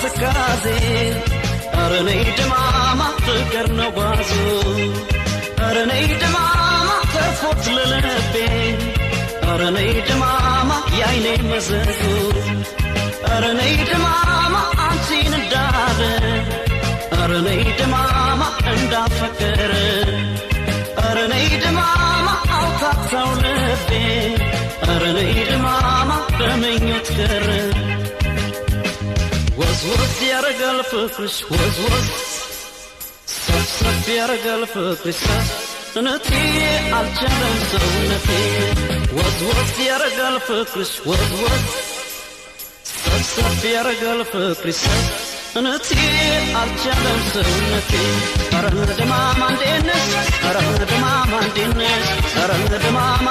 ስካዜ አረኔ ድማማ ፍቅር ነው ጓዙ አረኔ ድማማ ተርፎት ለልቤ አረኔ ድማማ ያይኔ መዘዙ አረኔ ድማማ አንቺን እንዳለ አረኔ ድማማ እንዳፈቀረ አረኔ ድማማ አውታታው ልቤ አረኔ ድማማ በምኞት ቀረ ወዝወዝ ያረጋል ፍቅርሽ ወዝወዝ ሰብሰብ ያረጋል ፍቅርሽ እነቴ አልቻለም ሰውነቴ ወዝወዝ ያረጋል ፍቅርሽ ወዝወዝ ሰብሰብ ያረጋል ፍቅርሽ እነቴ አልቻለም ሰውነቴ አረ ድማማ እንዴት ነሽ አረ ድማማ እንዴት ነሽ አረ ድማማ